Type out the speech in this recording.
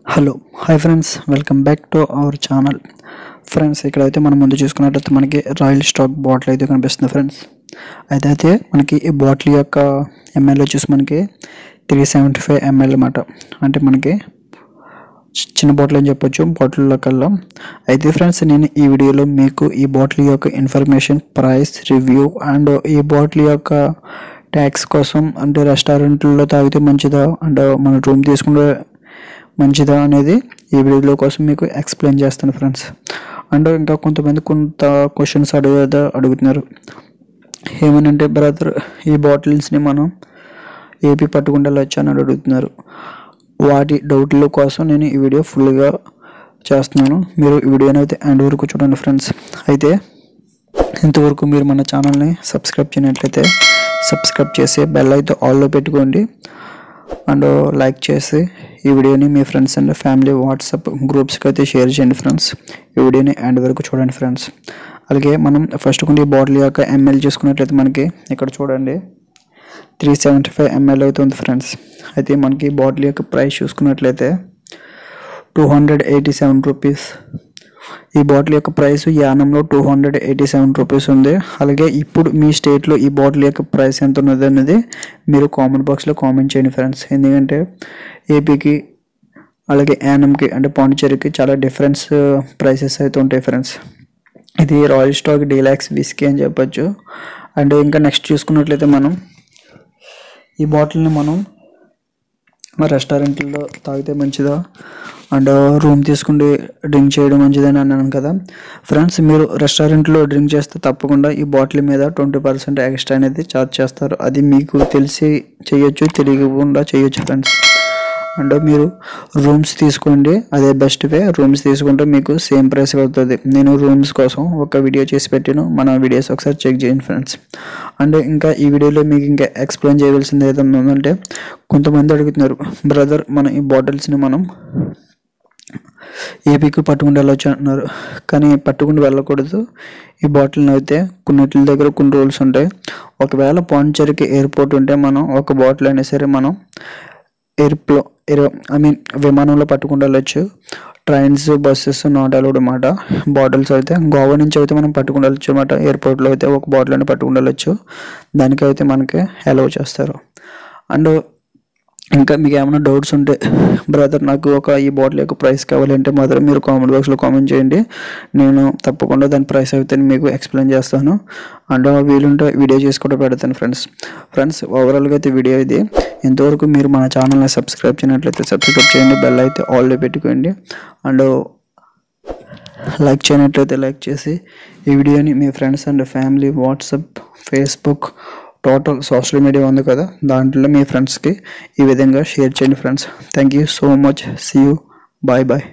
Hello hi friends, welcome back to our channel. Friends, ఇక్కడైతే మనం ముందు చూసుకున్నట్లయితే మనకి రాయల్ స్టాక్ బాటిల్ అయితే కనిపిస్తుంది ఫ్రెండ్స్. అయితే మనకి ఈ బాటిల్ యొక్క ఎంఎల్ వచ్చేసి మనకి 375 ml అన్నమాట. అంటే మనకి చిన్న బాటిల్ అని చెప్పొచ్చు బాటిల్లో కల్లా. అయితే ఫ్రెండ్స్, నేను ఈ వీడియోలో మీకు ఈ బాటిల్ యొక్క ఇన్ఫర్మేషన్, ప్రైస్, రివ్యూ అండ్ ఈ బాటిల్ యొక్క ట్యాక్స్ కోసం, అంటే రెస్టారెంట్లో తాగితే మంచిదా అంటే మన రూమ్ తీసుకుంటే మంచిదా అనేది ఈ వీడియో కోసం మీకు ఎక్స్ప్లెయిన్ చేస్తాను ఫ్రెండ్స్. అండ్ ఇంకా కొంతమంది క్వశ్చన్స్ అడుగుతున్నారు. ఏమనంటే, బ్రదర్ ఈ బాటిల్స్ని మనం ఏపీ పట్టుకుంటే వెళ్ళొచ్చు అని అడుగుతున్నారు. వాటి డౌట్ల కోసం నేను ఈ వీడియో ఫుల్గా చేస్తున్నాను. మీరు ఈ వీడియోని అయితే ఎండ్ వరకు చూడండి ఫ్రెండ్స్. అయితే ఇంతవరకు మీరు మన ఛానల్ని సబ్స్క్రైబ్ చేయనట్లయితే సబ్స్క్రైబ్ చేసి బెల్ అయితే ఆల్లో పెట్టుకోండి. అండ్ లైక్ చేసి ఈ వీడియోని మీ ఫ్రెండ్స్ అండ్ ఫ్యామిలీ వాట్సాప్ గ్రూప్స్కి అయితే షేర్ చేయండి ఫ్రెండ్స్. ఈ వీడియోని ఎండ్ వరకు చూడండి ఫ్రెండ్స్. అలాగే మనం ఫస్ట్ ఈ బాటిల్ యొక్క ఎంఎల్ చూసుకున్నట్లయితే మనకి ఇక్కడ చూడండి 375 ml అయితే ఉంది ఫ్రెండ్స్. అయితే మనకి బాటిల్ యొక్క ప్రైస్ చూసుకున్నట్లయితే 287 రూపీస్. ఈ బాటిల్ యొక్క ప్రైస్ యానంలో 287 రూపీస్ ఉంది. అలాగే ఇప్పుడు మీ స్టేట్లో ఈ బాటిల్ యొక్క ప్రైస్ ఎంత ఉన్నది అనేది మీరు కామెంట్ బాక్స్లో కామెంట్ చేయండి ఫ్రెండ్స్. ఎందుకంటే ఏపీకి అలాగే యానంకి అంటే పాండిచేరికి చాలా డిఫరెన్స్ ప్రైసెస్ అయితే ఉంటాయి ఫ్రెండ్స్. ఇది రాయల్ స్టాక్ డీలాక్స్ విస్కీ అని చెప్పొచ్చు. అండ్ ఇంకా నెక్స్ట్ చూసుకున్నట్లయితే మనం ఈ బాటిల్ని మనం రెస్టారెంట్లో తాగితే మంచిదా అండ్ రూమ్ తీసుకుంటే డ్రింక్ చేయడం మంచిదని అన్నాను కదా ఫ్రెండ్స్. మీరు రెస్టారెంట్లో డ్రింక్ చేస్తే తప్పకుండా ఈ బాటిల్ మీద 20% ఎక్స్ట్రా అనేది ఛార్జ్ చేస్తారు. అది మీకు తెలిసి చేయొచ్చు, తెలియకుండా చేయొచ్చు ఫ్రెండ్స్. అండ్ మీరు రూమ్స్ తీసుకోండి, అదే బెస్ట్ వే. రూమ్స్ తీసుకుంటే మీకు సేమ్ ప్రైస్ అవుతుంది. నేను రూమ్స్ కోసం ఒక వీడియో చేసి పెట్టాను, మన వీడియోస్ ఒకసారి చెక్ చేయండి ఫ్రెండ్స్. అండ్ ఇంకా ఈ వీడియోలో మీకు ఇంకా ఎక్స్ప్లెయిన్ చేయవలసింది ఏదైనా ఉందంటే, కొంతమంది అడుగుతున్నారు, బ్రదర్ మన ఈ బాటిల్స్ని మనం ఏపీకి పట్టుకుని వెళ్ళొచ్చు అంటున్నారు. కానీ పట్టుకుని వెళ్ళకూడదు. ఈ బాటిల్ని అయితే కొన్నిటి దగ్గర కొన్ని రూల్స్ ఉంటాయి. ఒకవేళ పాండిచేరికి ఎయిర్పోర్ట్ ఉంటే మనం ఒక బాటిల్ అయినా సరే మనం విమానంలో పట్టుకుని వెళ్ళొచ్చు. ట్రైన్స్, బస్సెస్ నాట్ అలౌడ్ అన్నమాట. బాటిల్స్ అయితే గోవా నుంచి అయితే మనం పట్టుకుని వెళ్ళొచ్చు అన్నమాట. ఎయిర్పోర్ట్లో అయితే ఒక బాటిల్ అని పట్టుకుని వెళ్ళొచ్చు. దానికైతే మనకి అలౌ చేస్తారు. అండ్ ఇంకా మీకు ఏమైనా డౌట్స్ ఉంటే, బ్రదర్ నాకు ఈ బాటిల్ యొక్క ప్రైస్ కావాలంటే మాత్రం మీరు కామెంట్ బాక్స్లో కామెంట్ చేయండి. నేను తప్పకుండా దాని ప్రైస్ అయితే మీకు ఎక్స్ప్లెయిన్ చేస్తాను. అండ్ వీలుంటే వీడియో చేసి కూడా పెడతాను ఫ్రెండ్స్. ఓవరాల్గా అయితే వీడియో ఇది. ఇంతవరకు మీరు మన ఛానల్ని సబ్స్క్రైబ్ చేయనట్లయితే సబ్స్క్రైబ్ చేయండి, బెల్ అయితే ఆల్లో పెట్టుకోండి. అండ్ లైక్ చేయనట్లయితే లైక్ చేసి ఈ వీడియోని మీ friends and family WhatsApp, Facebook, total social media ఉంది కదా, దాంట్లో మీ ఫ్రెండ్స్కి ఈ విధంగా షేర్ చేయండి friends. Thank you so much. See you. Bye.